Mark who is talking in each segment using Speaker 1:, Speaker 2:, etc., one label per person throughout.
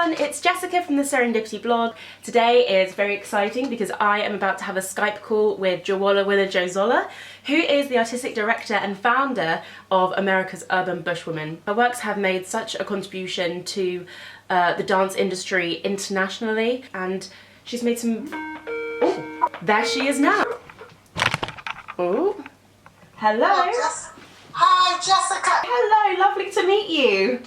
Speaker 1: everyone, it's Jessica from the Serendipity blog. Today is very exciting because I am about to have a Skype call with Jawole Willa Jo Zollar, who is the artistic director and founder of America's Urban Bushwomen. Her works have made such a contribution to the dance industry internationally, and she's made some... Oh, there she is now. Oh, hello.
Speaker 2: Hi, Jessica.
Speaker 1: Hello, lovely to meet you.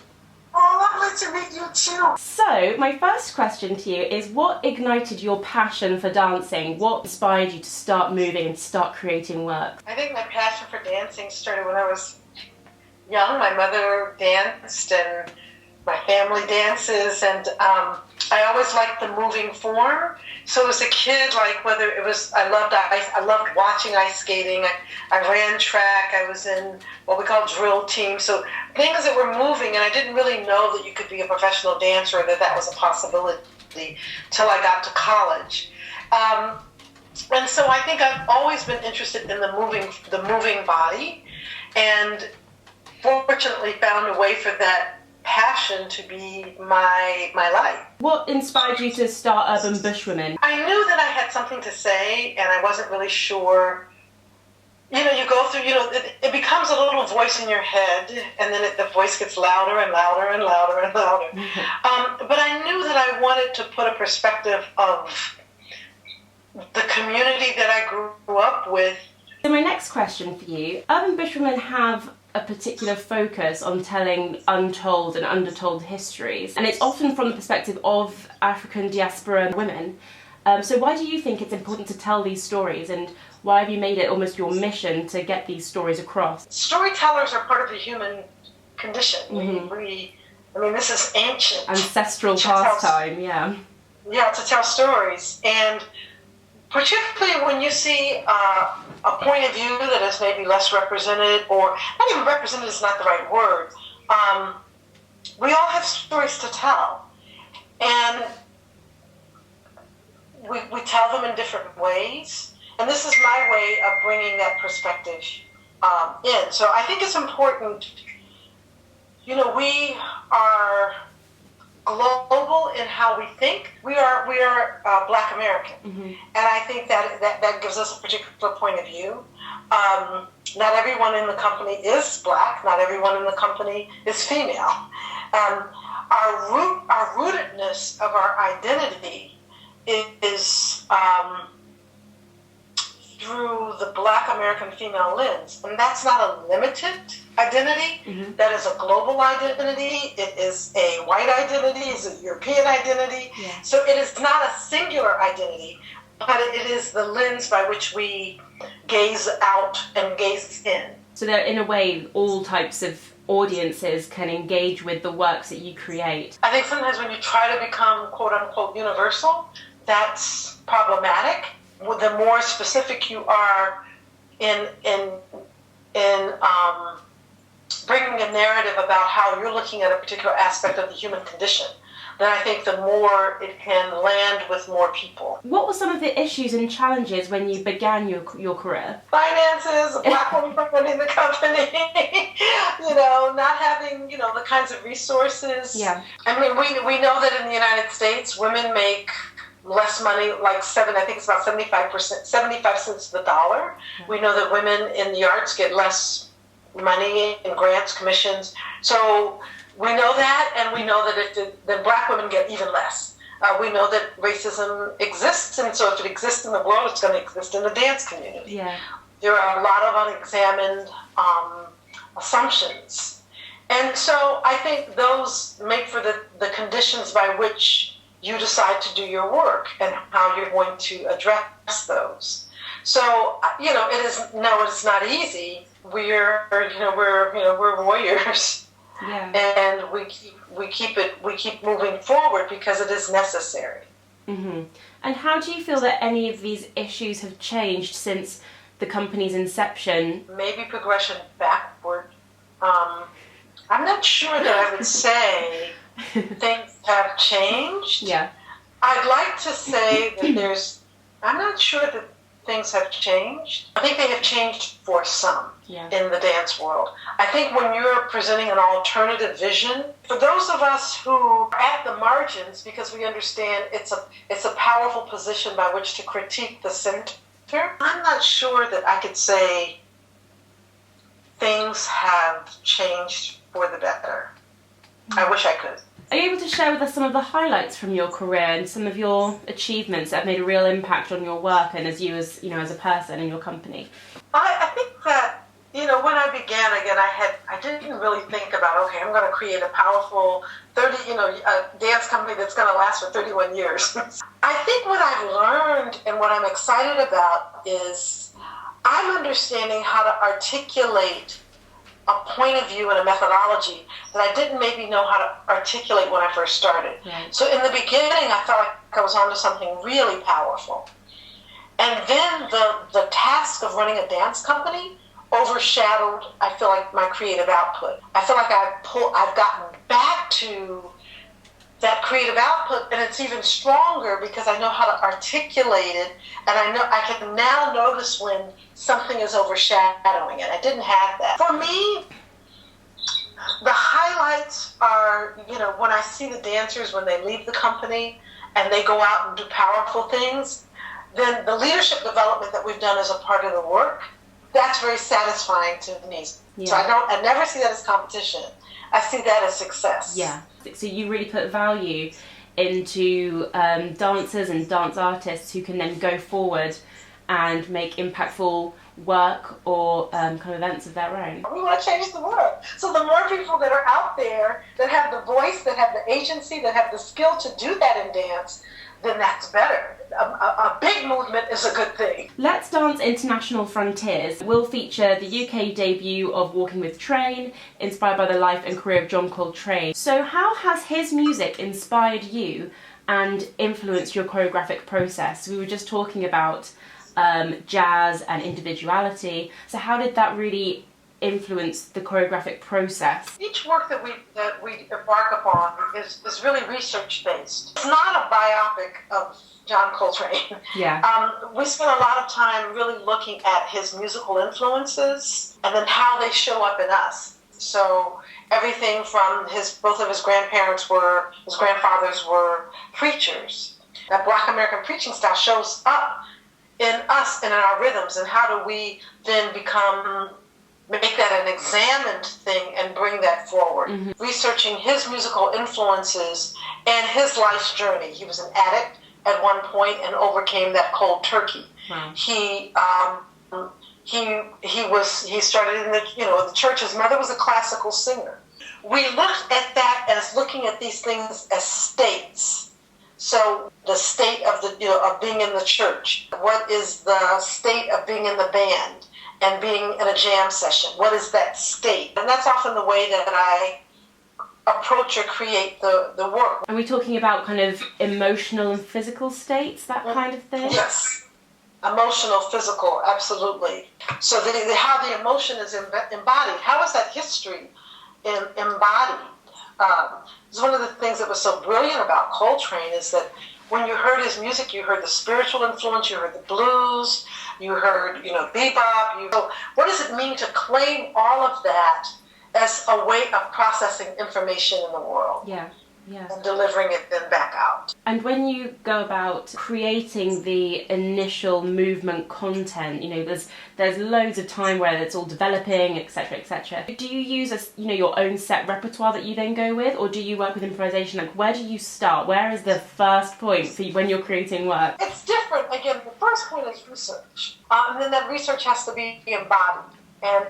Speaker 2: Oh, lovely to meet you too.
Speaker 1: So, my first question to you is, what ignited your passion for dancing? What inspired you to start moving and start creating work?
Speaker 2: I think my passion for dancing started when I was young. My mother danced and my family dances, and I always liked the moving form. So as a kid, like whether it was, I loved watching ice skating. I ran track. I was in what we call drill team. So things that were moving, and I didn't really know that you could be a professional dancer, or that was a possibility till I got to college. And so I think I've always been interested in the moving body, and fortunately found a way for that passion to be my life.
Speaker 1: What inspired you to start Urban Bushwomen?
Speaker 2: I knew that I had something to say, and I wasn't really sure. You know, you go through, it becomes a little voice in your head, and then the voice gets louder and louder and louder and louder. But I knew that I wanted to put a perspective of the community that I grew up with.
Speaker 1: So my next question for you, Urban Bushwomen have a particular focus on telling untold and undertold histories, and it's often from the perspective of African diaspora women. So why do you think it's important to tell these stories, and why have you made it almost your mission to get these stories across?
Speaker 2: Storytellers are part of the human condition.
Speaker 1: Mm-hmm.
Speaker 2: This is ancient.
Speaker 1: Ancestral pastime, yeah.
Speaker 2: Yeah, to tell stories. And particularly when you see a point of view that is maybe less represented, or not even represented is not the right word. We all have stories to tell, and we tell them in different ways. And this is my way of bringing that perspective in. So I think it's important. We are global in how we think. We are Black American, and I think that gives us a particular point of view. Not everyone in the company is Black. Not everyone in the company is female. Our rootedness of our identity is through the Black American female lens, and that's not a limited identity. Mm-hmm. That is a global identity. It is a white identity. It's a European identity. Yeah. So it is not a singular identity, but it is the lens by which we gaze out and gaze in.
Speaker 1: So that in a way, all types of audiences can engage with the works that you create.
Speaker 2: I think sometimes when you try to become quote unquote universal, that's problematic. The more specific you are in bringing a narrative about how you're looking at a particular aspect of the human condition, then I think the more it can land with more people.
Speaker 1: What were some of the issues and challenges when you began your career?
Speaker 2: Finances, a Black woman running the company, not having, the kinds of resources. Yeah. We know that in the United States, women make less money, like I think it's about 75 cents to the dollar. Okay. We know that women in the arts get less money in grants, commissions. So we know that, and we know that Black women get even less. We know that racism exists, and so if it exists in the world, it's going to exist in the dance community. Yeah. There are a lot of unexamined assumptions. And so I think those make for the conditions by which you decide to do your work and how you're going to address those. So, it is not easy. We're warriors. Yeah. And we keep moving forward because it is necessary.
Speaker 1: Mm-hmm. And how do you feel that any of these issues have changed since the company's inception?
Speaker 2: Maybe progression backward. I'm not sure that I would say things have changed.
Speaker 1: Yeah.
Speaker 2: I'd like to say that I'm not sure that things have changed. I think they have changed for some in the dance world. I think when you're presenting an alternative vision, for those of us who are at the margins, because we understand it's a powerful position by which to critique the center, I'm not sure that I could say things have changed for the better. I wish I could.
Speaker 1: Are you able to share with us some of the highlights from your career and some of your achievements that have made a real impact on your work and as you as a person and your company?
Speaker 2: I think that, when I began again, I didn't really think about, okay, I'm going to create a powerful dance company that's going to last for 31 years. I think what I've learned and what I'm excited about is I'm understanding how to articulate a point of view and a methodology that I didn't maybe know how to articulate when I first started. Right. So in the beginning, I felt like I was onto something really powerful. And then the task of running a dance company overshadowed, I feel like, my creative output. I feel like I've gotten back to that creative output, and it's even stronger because I know how to articulate it, and I can now notice when something is overshadowing it. I didn't have that. For me, the highlights are, when I see the dancers when they leave the company and they go out and do powerful things, then the leadership development that we've done as a part of the work, that's very satisfying to me. Yeah. So I never see that as competition. I see that as success.
Speaker 1: Yeah. So you really put value into dancers and dance artists who can then go forward and make impactful work or kind of events of their own.
Speaker 2: We want to change the world. So the more people that are out there that have the voice, that have the agency, that have the skill to do that in dance, then that's better. A big movement is a good thing.
Speaker 1: Let's Dance International Frontiers will feature the UK debut of Walking with Train, inspired by the life and career of John Coltrane. So how has his music inspired you and influenced your choreographic process? We were just talking about jazz and individuality. So how did that really influence the choreographic process?
Speaker 2: Each work that we embark upon is really research based. It's not a biopic of John Coltrane.
Speaker 1: Yeah.
Speaker 2: We spent a lot of time really looking at his musical influences and then how they show up in us. So everything from both of his grandfathers were preachers. That Black American preaching style shows up in us and in our rhythms, and how do we then make that an examined thing and bring that forward. Mm-hmm. Researching his musical influences and his life's journey. He was an addict at one point and overcame that cold turkey. Wow. He started in the church. His mother was a classical singer. We looked at that as looking at these things as states. So the state of of being in the church. What is the state of being in the band and being in a jam session? What is that state? And that's often the way that I approach or create the work.
Speaker 1: Are we talking about kind of emotional and physical states, that kind of thing?
Speaker 2: Yes. Emotional, physical, absolutely. So how the emotion is embodied. How is that history embodied? It's one of the things that was so brilliant about Coltrane is that when you heard his music, you heard the spiritual influence, you heard the blues, you heard, bebop. So what does it mean to claim all of that as a way of processing information in the world?
Speaker 1: Yeah.
Speaker 2: And delivering it then back out.
Speaker 1: And when you go about creating the initial movement content, there's loads of time where it's all developing, etc., etc. Do you use your own set repertoire that you then go with, or do you work with improvisation? Like, where do you start? Where is the first point for you when you're creating work?
Speaker 2: It's different. Again, the first point is research, and then that research has to be embodied. And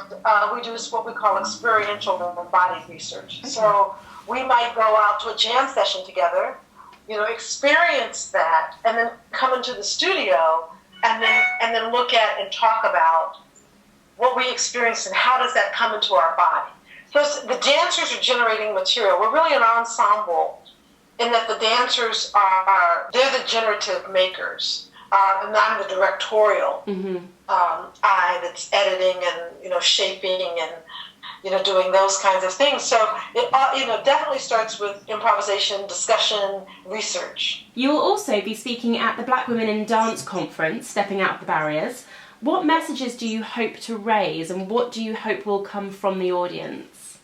Speaker 2: we do what we call experiential embodied research. Okay. So we might go out to a jam session together, experience that, and then come into the studio and then look at and talk about what we experienced and how does that come into our body. So the dancers are generating material. We're really an ensemble in that the dancers they're the generative makers, and I'm the directorial eye that's editing and shaping doing those kinds of things. So it definitely starts with improvisation, discussion, research.
Speaker 1: You will also be speaking at the Black Women in Dance Conference, Stepping Out of the Barriers. What messages do you hope to raise, and what do you hope will come from the audience?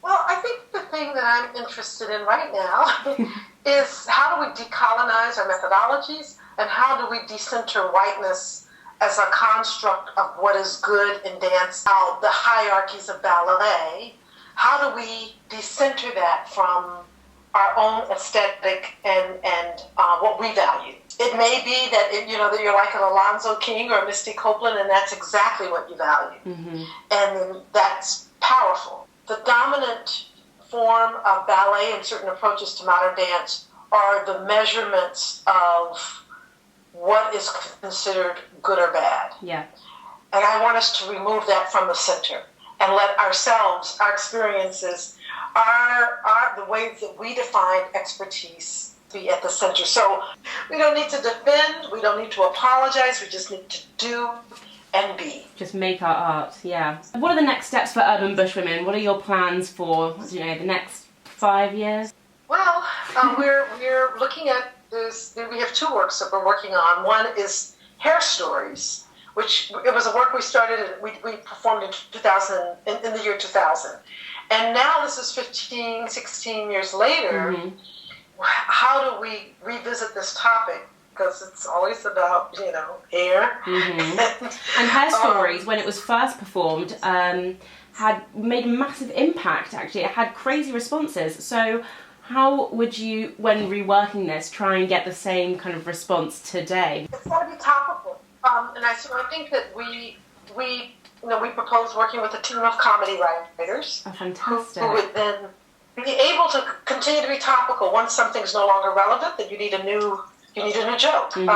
Speaker 2: Well, I think the thing that I'm interested in right now is how do we decolonize our methodologies, and how do we decenter whiteness as a construct of what is good in dance, out the hierarchies of ballet. How do we decenter that from our own aesthetic and what we value? It may be that that you're like an Alonzo King or a Misty Copeland, and that's exactly what you value, and that's powerful. The dominant form of ballet and certain approaches to modern dance are the measurements of what is considered good or bad.
Speaker 1: Yeah.
Speaker 2: And I want us to remove that from the center and let ourselves, our experiences, the ways that we define expertise be at the center. So we don't need to defend, we don't need to apologize, we just need to do and be.
Speaker 1: Just make our art, yeah. What are the next steps for Urban Bushwomen? What are your plans for, the next 5 years?
Speaker 2: Well, we're looking at this. We have 2 works that we're working on. One is Hair Stories, which it was a work we started, we performed in 2000, in the year 2000. And now this is 15, 16 years later. How do we revisit this topic? Because it's always about, hair.
Speaker 1: And Hair Stories, when it was first performed, had made a massive impact, actually. It had crazy responses. So how would you, when reworking this, try and get the same kind of response today?
Speaker 2: It's got to be topical. And I think that we proposed working with a team of comedy writers.
Speaker 1: Oh, fantastic.
Speaker 2: Who would then be able to continue to be topical. Once something's no longer relevant, then you need a new joke. But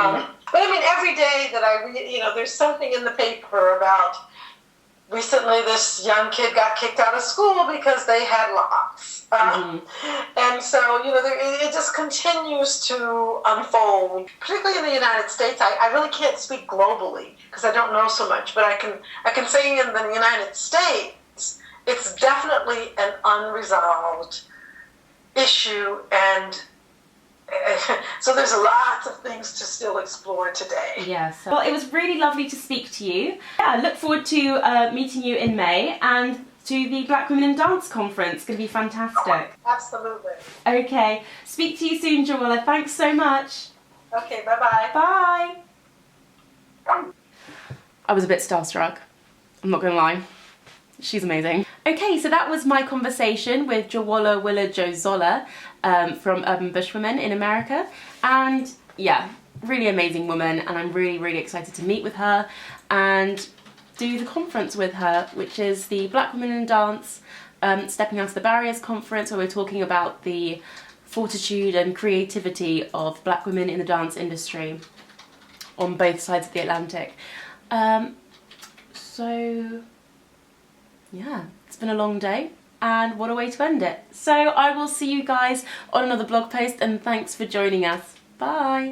Speaker 2: I mean, every day that I read, there's something in the paper about recently this young kid got kicked out of school because they had locks. And so, it just continues to unfold, particularly in the United States. I really can't speak globally because I don't know so much, but I can say in the United States, it's definitely an unresolved issue, and so there's lots of things to still explore today.
Speaker 1: Yes. Well, it was really lovely to speak to you. Yeah, I look forward to meeting you in May and to the Black Women in Dance Conference. It's going to be fantastic.
Speaker 2: Absolutely.
Speaker 1: Okay. Speak to you soon, Jawole. Thanks so much.
Speaker 2: Okay, bye-bye.
Speaker 1: Bye. I was a bit starstruck. I'm not going to lie. She's amazing. Okay, so that was my conversation with Jawole Willa Jo Zollar from Urban Bushwomen in America. And yeah, really amazing woman, and I'm really, really excited to meet with her and do the conference with her, which is the Black Women in Dance Stepping Out of the Barriers conference, where we're talking about the fortitude and creativity of Black women in the dance industry on both sides of the Atlantic. So yeah, it's been a long day, and what a way to end it. So I will see you guys on another blog post, and thanks for joining us. Bye.